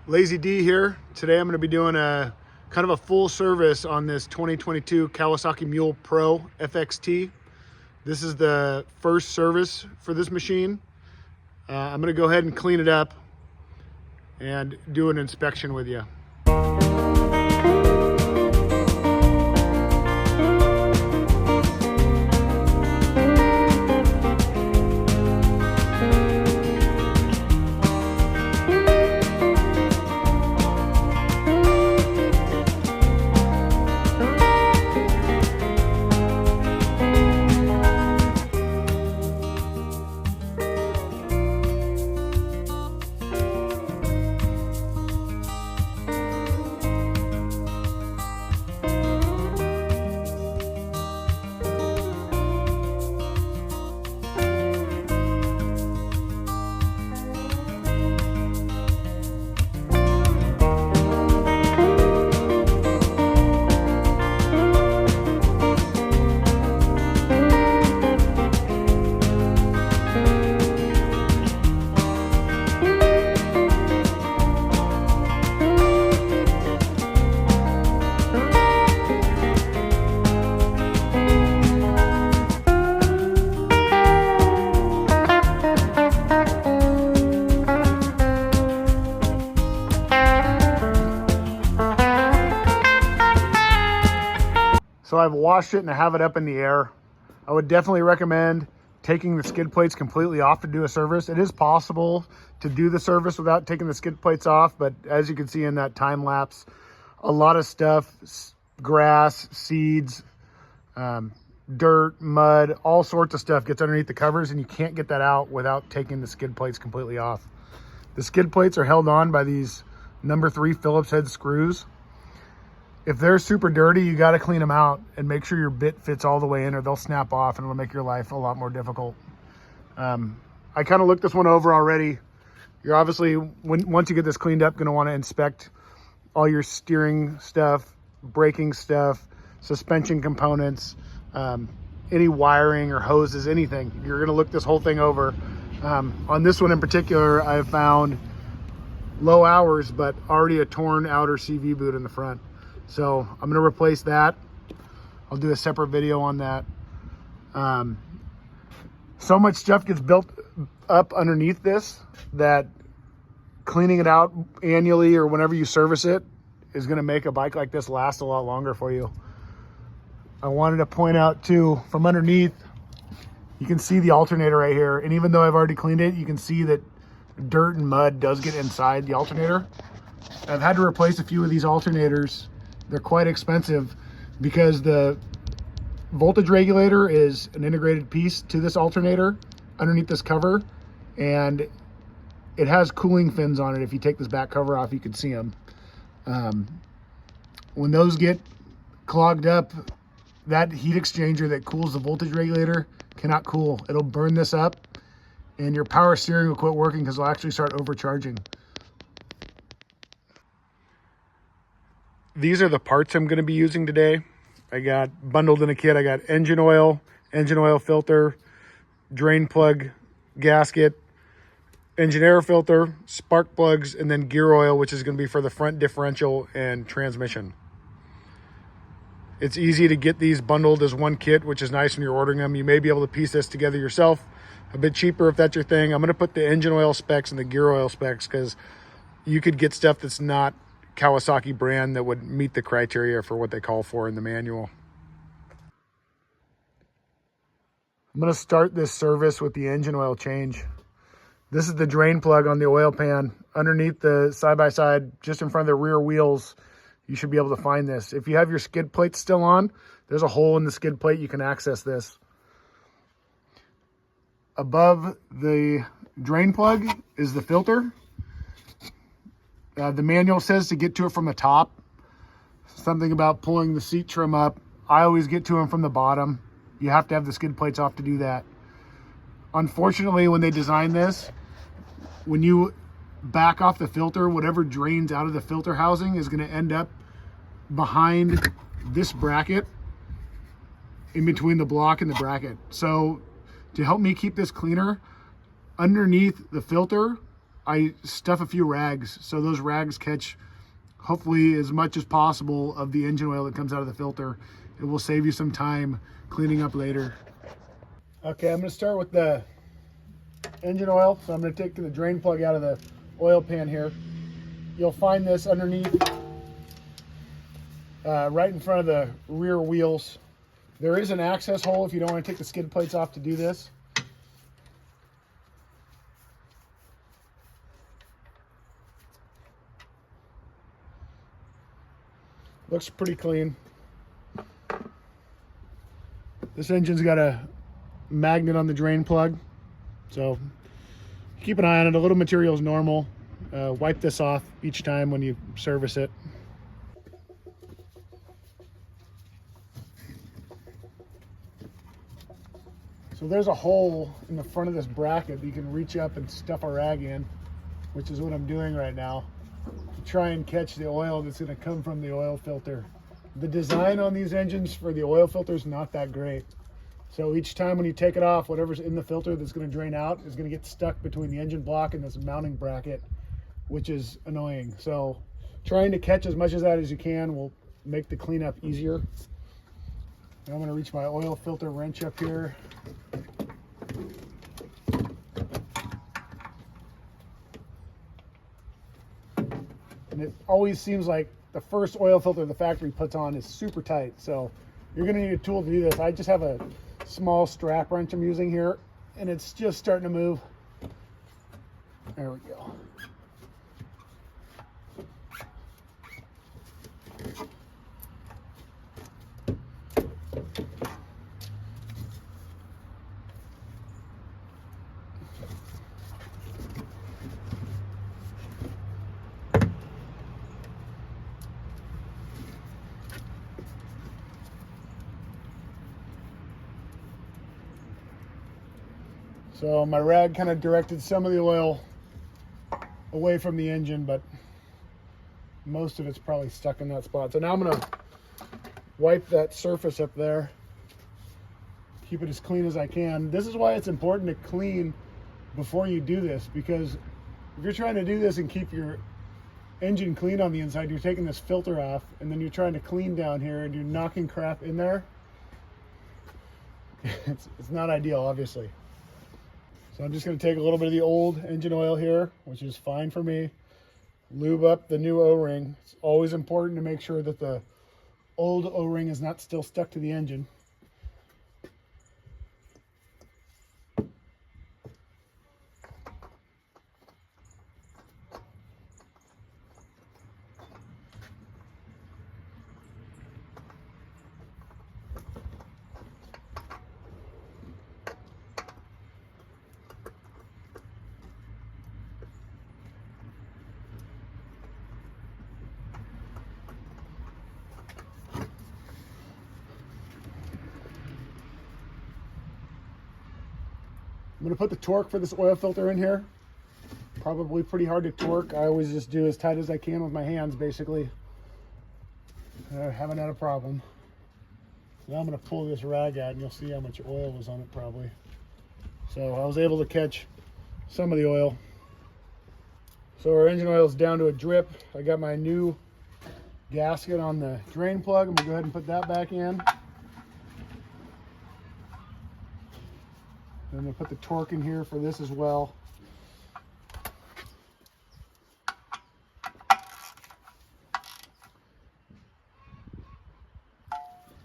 Lazy D here. Today I'm going to be doing a kind of a full service on this 2022 Kawasaki Mule Pro FX. This is the first service for this machine. I'm going to go ahead and clean it up and do an inspection with you. So I've washed it and I have it up in the air. I would definitely recommend taking the skid plates completely off to do a service. It is possible to do the service without taking the skid plates off, but as you can see in that time lapse, a lot of stuff, grass, seeds, dirt, mud, all sorts of stuff gets underneath the covers, and you can't get that out without taking the skid plates completely off. The skid plates are held on by these number 3 Phillips head screws. If they're super dirty, you got to clean them out and make sure your bit fits all the way in, or they'll snap off and it'll make your life a lot more difficult. I kind of looked this one over already. You're obviously, once you get this cleaned up, going to want to inspect all your steering stuff, braking stuff, suspension components, any wiring or hoses, anything. You're going to look this whole thing over. On this one in particular, I found low hours, but already a torn outer CV boot in the front. So I'm going to replace that. I'll do a separate video on that. So much stuff gets built up underneath this that cleaning it out annually or whenever you service it is going to make a bike like this last a lot longer for you. I wanted to point out too, from underneath, you can see the alternator right here. And even though I've already cleaned it, you can see that dirt and mud does get inside the alternator. I've had to replace a few of these alternators. They're quite expensive because the voltage regulator is an integrated piece to this alternator underneath this cover, and it has cooling fins on it. If you take this back cover off, you can see them. When those get clogged up, that heat exchanger that cools the voltage regulator cannot cool. It'll burn this up and your power steering will quit working because it'll actually start overcharging. These are the parts I'm going to be using today. I got bundled in a kit. I got engine oil filter, drain plug gasket, engine air filter, spark plugs, and then gear oil, which is going to be for the front differential and transmission. It's easy to get these bundled as one kit, which is nice when you're ordering them. You may be able to piece this together yourself, a bit cheaper if that's your thing. I'm going to put the engine oil specs and the gear oil specs because you could get stuff that's not Kawasaki brand that would meet the criteria for what they call for in the manual. I'm going to start this service with the engine oil change. This is the drain plug on the oil pan. Underneath the side-by-side, just in front of the rear wheels, you should be able to find this. If you have your skid plate still on, there's a hole in the skid plate. You can access this. Above the drain plug is the filter. The manual says to get to it from the top. Something about pulling the seat trim up. I always get to them from the bottom. You have to have the skid plates off to do that. Unfortunately, when they designed this, when you back off the filter, whatever drains out of the filter housing is going to end up behind this bracket, in between the block and the bracket. So to help me keep this cleaner, underneath the filter, I stuff a few rags, so those rags catch hopefully as much as possible of the engine oil that comes out of the filter. It will save you some time cleaning up later. Okay, I'm going to start with the engine oil. So I'm going to take the drain plug out of the oil pan here. You'll find this underneath, right in front of the rear wheels. There is an access hole if you don't want to take the skid plates off to do this. Looks pretty clean. This engine's got a magnet on the drain plug, so keep an eye on it. A little material is normal. Wipe this off each time when you service it. So there's a hole in the front of this bracket that you can reach up and stuff a rag in, which is what I'm doing right now, to try and catch the oil that's going to come from the oil filter. The design on these engines for the oil filter is not that great. So each time when you take it off, whatever's in the filter that's going to drain out is going to get stuck between the engine block and this mounting bracket, which is annoying. So trying to catch as much of that as you can will make the cleanup easier. Now I'm going to reach my oil filter wrench up here. And it always seems like the first oil filter the factory puts on is super tight. So you're going to need a tool to do this. I just have a small strap wrench I'm using here, and it's just starting to move. There we go. So my rag kind of directed some of the oil away from the engine, but most of it's probably stuck in that spot. So now I'm going to wipe that surface up there, keep it as clean as I can. This is why it's important to clean before you do this, because if you're trying to do this and keep your engine clean on the inside, you're taking this filter off, and then you're trying to clean down here and you're knocking crap in there. It's not ideal, obviously. So I'm just going to take a little bit of the old engine oil here, which is fine for me, lube up the new O-ring. It's always important to make sure that the old O-ring is not still stuck to the engine. I'm going to put the torque for this oil filter in here. Probably pretty hard to torque. I always just do as tight as I can with my hands, basically. I haven't had a problem. Now I'm going to pull this rag out and you'll see how much oil was on it probably. So I was able to catch some of the oil. So our engine oil is down to a drip. I got my new gasket on the drain plug. I'm going to go ahead and put that back in. I'm going to put the torque in here for this as well.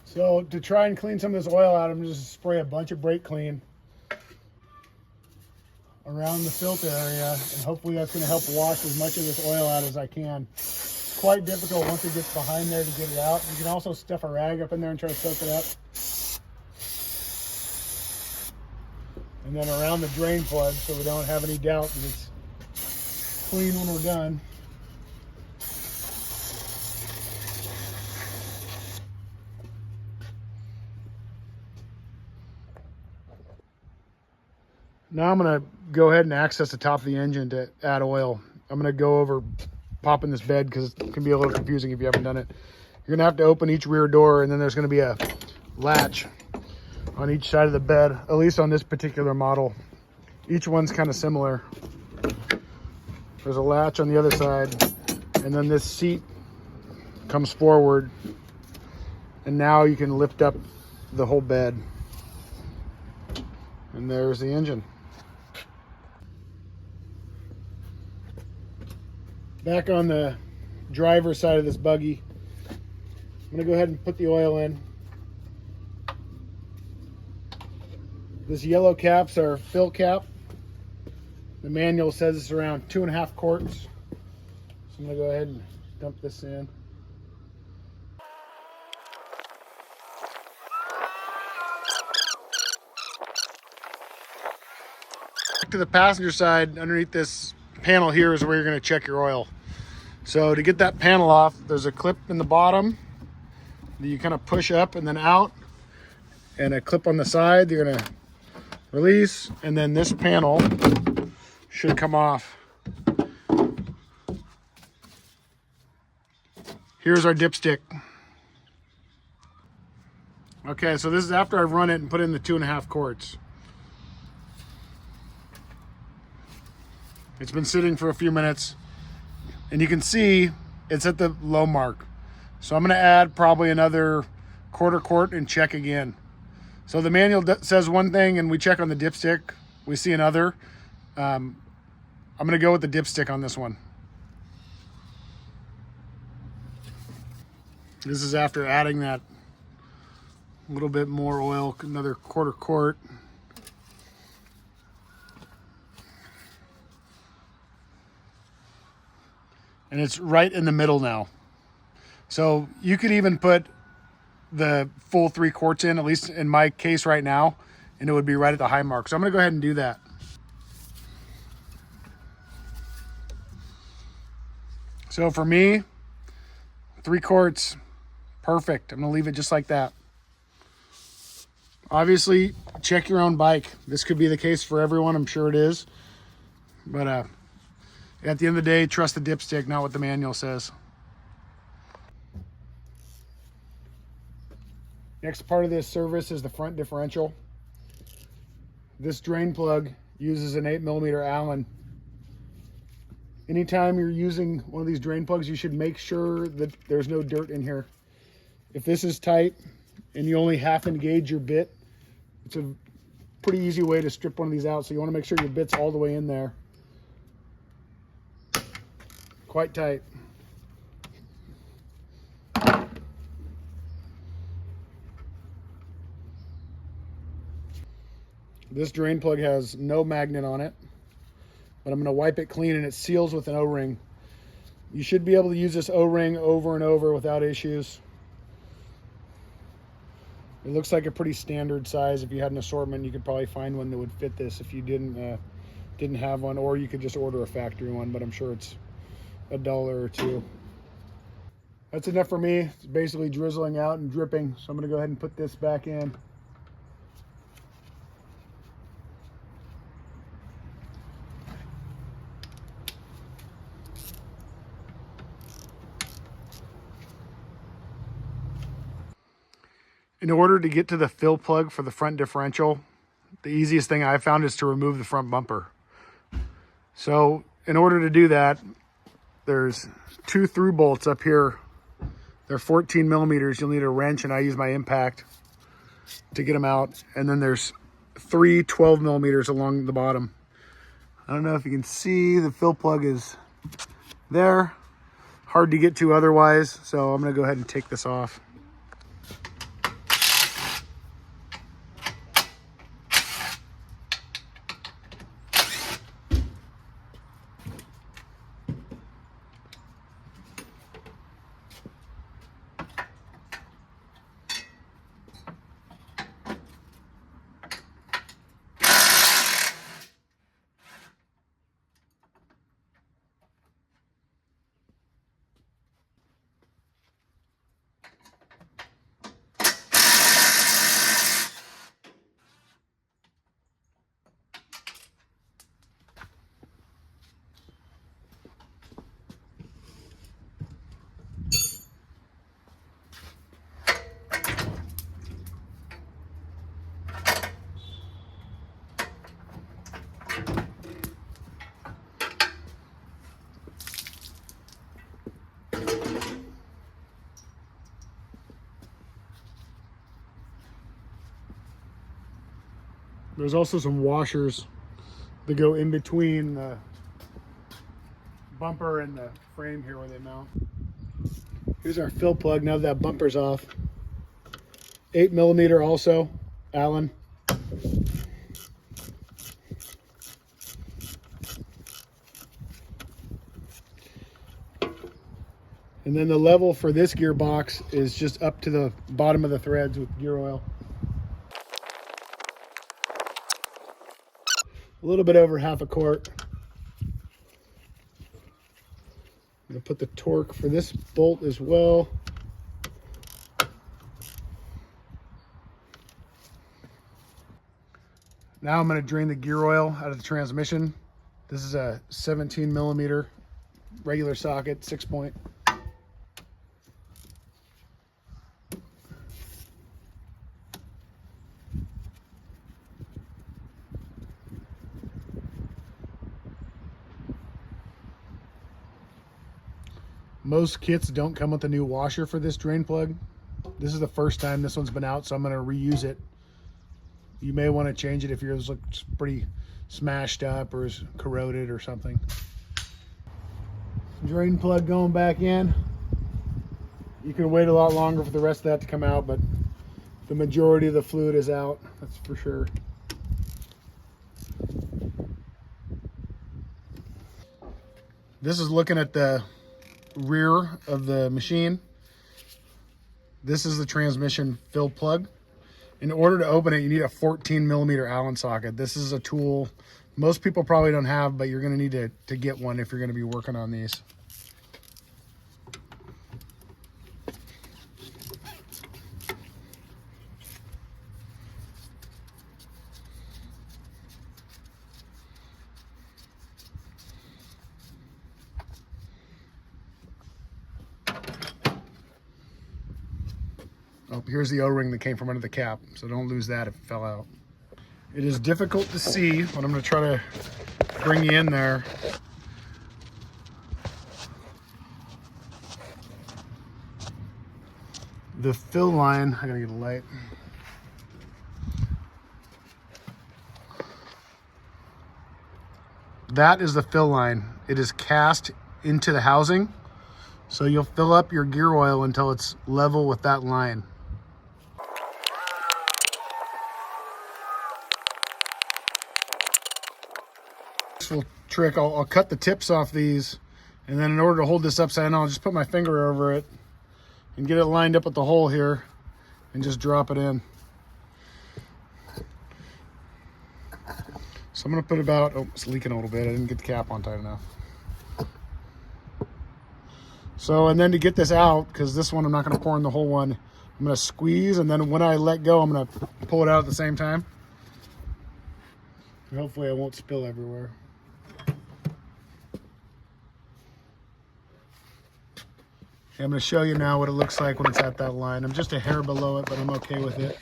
So to try and clean some of this oil out, I'm just going to spray a bunch of brake clean around the filter area, and hopefully that's going to help wash as much of this oil out as I can. It's quite difficult once it gets behind there to get it out. You can also stuff a rag up in there and try to soak it up. And then around the drain plug, so we don't have any doubt that it's clean when we're done. Now I'm going to go ahead and access the top of the engine to add oil. I'm going to go over popping this bed because it can be a little confusing if you haven't done it. You're going to have to open each rear door, and then there's going to be a latch on each side of the bed, at least on this particular model. Each one's kind of similar. There's a latch on the other side, and then this seat comes forward, and now you can lift up the whole bed. And there's the engine. Back on the driver's side of this buggy, I'm gonna go ahead and put the oil in. This yellow cap's our fill cap. The manual says it's around 2.5 quarts. So I'm gonna go ahead and dump this in. To the passenger side, underneath this panel here is where you're going to check your oil. So to get that panel off, there's a clip in the bottom that you kind of push up and then out, and a clip on the side that you're going to release, and then this panel should come off. Here's our dipstick. Okay, so this is after I've run it and put in the 2.5 quarts. It's been sitting for a few minutes, and you can see it's at the low mark. So I'm gonna add probably another 1/4 quart and check again. So the manual says one thing and we check on the dipstick, we see another. I'm gonna go with the dipstick on this one. This is after adding that little bit more oil, another 1/4 quart. And it's right in the middle now. So you could even put the full 3 quarts in, at least in my case right now, and it would be right at the high mark. So I'm gonna go ahead and do that. So for me, 3 quarts, perfect. I'm gonna leave it just like that. Obviously, check your own bike. This could be the case for everyone, I'm sure it is. But at the end of the day, trust the dipstick, not what the manual says. Next part of this service is the front differential. This drain plug uses an 8mm Allen. Anytime you're using one of these drain plugs, you should make sure that there's no dirt in here. If this is tight and you only half engage your bit, it's a pretty easy way to strip one of these out. So you want to make sure your bit's all the way in there. Quite tight. This drain plug has no magnet on it, but I'm going to wipe it clean, and it seals with an O-ring. You should be able to use this O-ring over and over without issues. It looks like a pretty standard size. If you had an assortment, you could probably find one that would fit this if you didn't have one, or you could just order a factory one, but I'm sure it's $1 or $2. That's enough for me. It's basically drizzling out and dripping, so I'm going to go ahead and put this back in. In order to get to the fill plug for the front differential, the easiest thing I've found is to remove the front bumper. So in order to do that, there's 2 through bolts up here. They're 14mm. You'll need a wrench, and I use my impact to get them out. And then there's 3 12mm along the bottom. I don't know if you can see, the fill plug is there. Hard to get to otherwise, so I'm gonna go ahead and take this off. There's also some washers that go in between the bumper and the frame here where they mount. Here's our fill plug now that bumper's off. 8mm also, Allen. And then the level for this gearbox is just up to the bottom of the threads with gear oil. A little bit over half a quart. I'm gonna put the torque for this bolt as well. Now I'm gonna drain the gear oil out of the transmission. This is a 17mm regular socket, 6-point. Most kits don't come with a new washer for this drain plug. This is the first time this one's been out, so I'm going to reuse it. You may want to change it if yours looks pretty smashed up or is corroded or something. Drain plug going back in. You can wait a lot longer for the rest of that to come out, but the majority of the fluid is out, that's for sure. This is looking at the rear of the machine. This is the transmission fill plug. In order to open it, you need a 14mm Allen socket. This is a tool most people probably don't have, but you're going to need to get one if you're going to be working on these. Oh, here's the O-ring that came from under the cap, so don't lose that if it fell out. It is difficult to see, but I'm going to try to bring you in there. The fill line, I gotta get a light. That is the fill line. It is cast into the housing, so you'll fill up your gear oil until it's level with that line. Trick, I'll cut the tips off these, and then in order to hold this upside down, I'll just put my finger over it and get it lined up with the hole here and just drop it in. So I'm going to put about, oh, it's leaking a little bit. I didn't get the cap on tight enough. So, and then to get this out, because this one I'm not going to pour in the whole one, I'm going to squeeze, and then when I let go, I'm going to pull it out at the same time. And hopefully I won't spill everywhere. I'm going to show you now what it looks like when it's at that line. I'm just a hair below it, but I'm okay with it.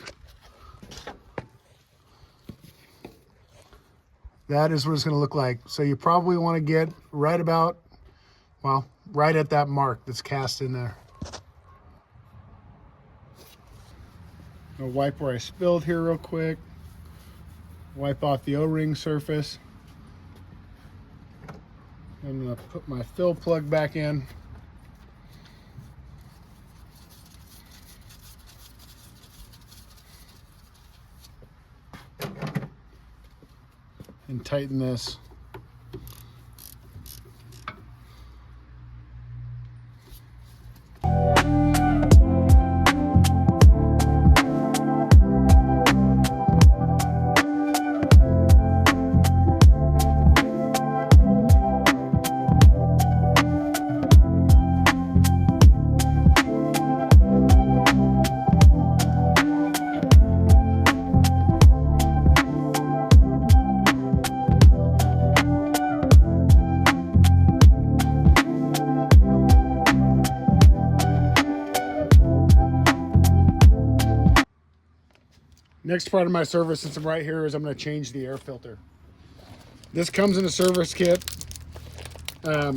That is what it's going to look like. So you probably want to get right about, well, right at that mark that's cast in there. I'll wipe where I spilled here real quick. Wipe off the O-ring surface. I'm going to put my fill plug back in. And tighten this. Next part of my service, since I'm right here, is I'm going to change the air filter. This comes in a service kit. A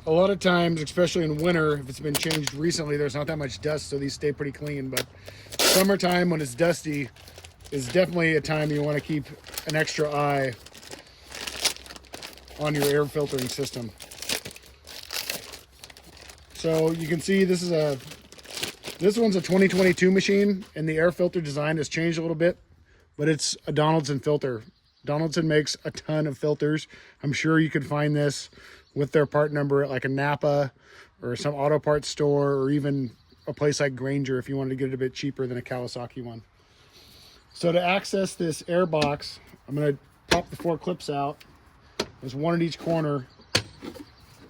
lot of times, especially in winter, if it's been changed recently, there's not that much dust, so these stay pretty clean. But summertime, when it's dusty, is definitely a time you want to keep an extra eye on your air filtering system. So you can see this one's a 2022 machine, and the air filter design has changed a little bit, but it's a Donaldson filter. Donaldson makes a ton of filters. I'm sure you could find this with their part number at like a Napa or some auto parts store, or even a place like Granger if you wanted to get it a bit cheaper than a Kawasaki one. So to access this air box, I'm going to pop the 4 clips out. There's one at each corner.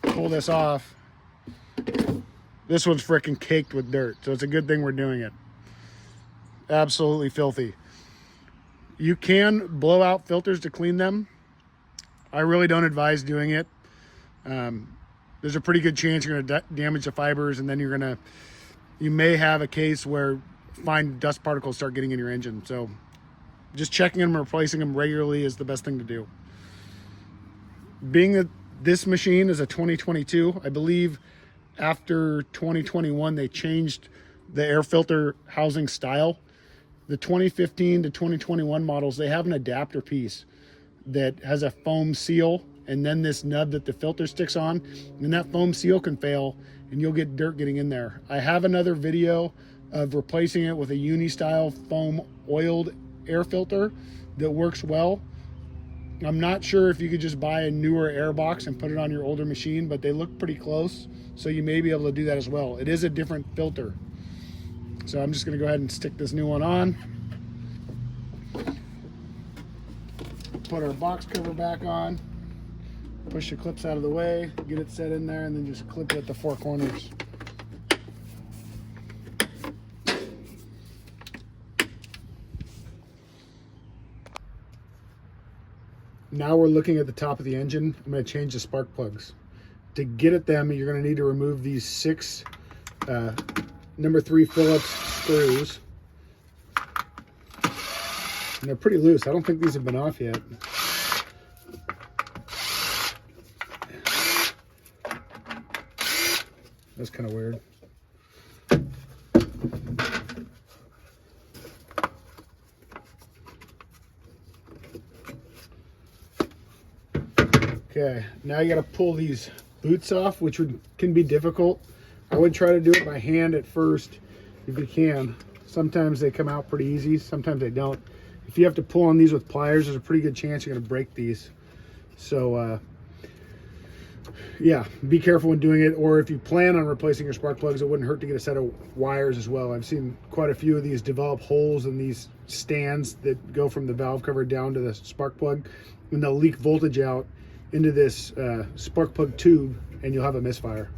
Pull this off. This one's freaking caked with dirt, so it's a good thing we're doing it. Absolutely filthy. You can blow out filters to clean them. I really don't advise doing it. There's a pretty good chance you're going to damage the fibers, and then you may have a case where fine dust particles start getting in your engine. So just checking them and replacing them regularly is the best thing to do. Being that this machine is a 2022, I believe after 2021 they changed the air filter housing style. The 2015 to 2021 models, they have an adapter piece that has a foam seal, and then this nub that the filter sticks on, and that foam seal can fail and you'll get dirt getting in there. I have another video of replacing it with a uni style foam oiled air filter that works well. I'm not sure if you could just buy a newer air box and put it on your older machine, but they look pretty close, so you may be able to do that as well. It is a different filter. So I'm just going to go ahead and stick this new one on. Put our box cover back on. Push the clips out of the way, get it set in there, and then just clip it at the 4 corners. Now we're looking at the top of the engine. I'm going to change the spark plugs. To get at them, you're going to need to remove these 6 number 3 Phillips screws. And they're pretty loose. I don't think these have been off yet. That's kind of weird. Okay, now you got to pull these boots off, which can be difficult. I would try to do it by hand at first if you can. Sometimes they come out pretty easy, sometimes they don't. If you have to pull on these with pliers, there's a pretty good chance you're going to break these. So yeah, be careful when doing it. Or if you plan on replacing your spark plugs, it wouldn't hurt to get a set of wires as well. I've seen quite a few of these develop holes in these stands that go from the valve cover down to the spark plug, and they'll leak voltage out into this spark plug tube, and you'll have a misfire.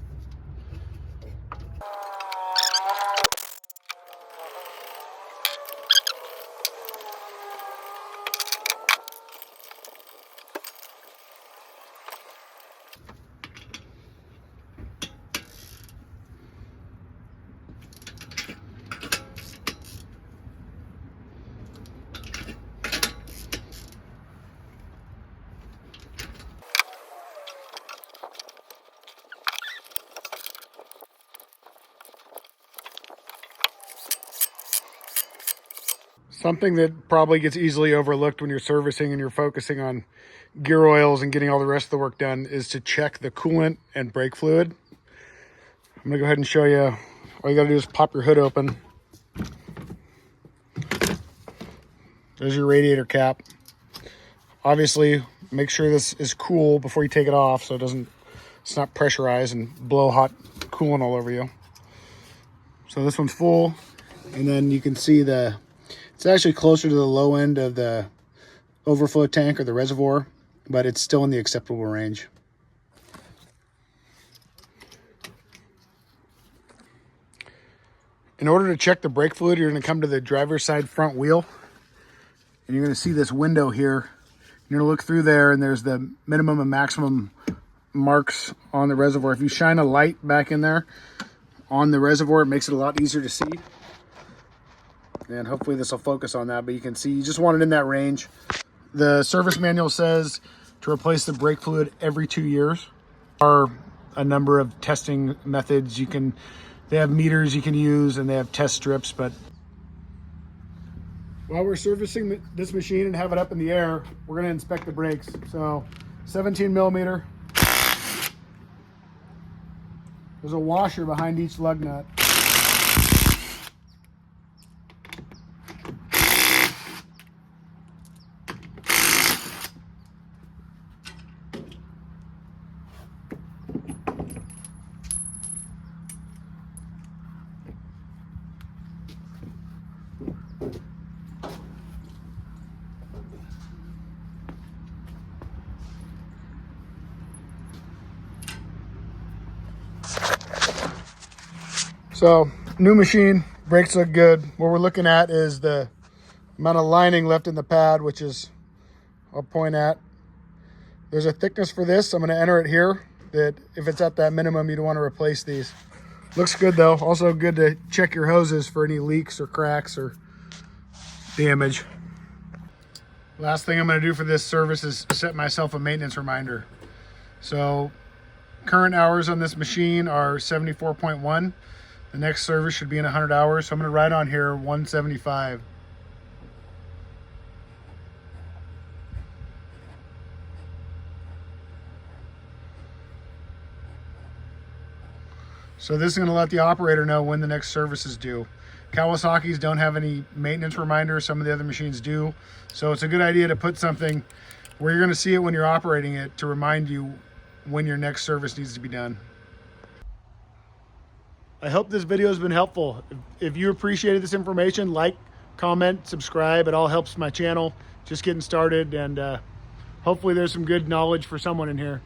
Something that probably gets easily overlooked when you're servicing and you're focusing on gear oils and getting all the rest of the work done is to check the coolant and brake fluid. I'm gonna go ahead and show you. All you gotta do is pop your hood open. There's your radiator cap. Obviously, make sure this is cool before you take it off so it's not pressurized and blow hot coolant all over you. So this one's full, and then you can see it's actually closer to the low end of the overflow tank or the reservoir, but it's still in the acceptable range. In order to check the brake fluid, you're going to come to the driver's side front wheel, and you're going to see this window here. You're going to look through there, and there's the minimum and maximum marks on the reservoir. If you shine a light back in there on the reservoir, it makes it a lot easier to see. And hopefully this will focus on that, but you can see you just want it in that range. The service manual says to replace the brake fluid every 2 years. There are a number of testing methods. They have meters you can use, and they have test strips, but While we're servicing this machine and have it up in the air, we're going to inspect the brakes. So 17 millimeter. There's a washer behind each lug nut. So, new machine, brakes look good. What we're looking at is the amount of lining left in the pad, which is, I'll point at. There's a thickness for this. I'm going to enter it here, that if it's at that minimum, you'd want to replace these. Looks good though. Also good to check your hoses for any leaks or cracks or damage. Last thing I'm going to do for this service is set myself a maintenance reminder. So, current hours on this machine are 74.1. The next service should be in 100 hours. So I'm going to write on here 175. So this is going to let the operator know when the next service is due. Kawasaki's don't have any maintenance reminders. Some of the other machines do. So it's a good idea to put something where you're going to see it when you're operating it to remind you when your next service needs to be done. I hope this video has been helpful. If you appreciated this information, like, comment, subscribe. It all helps my channel. Just getting started, and hopefully there's some good knowledge for someone in here.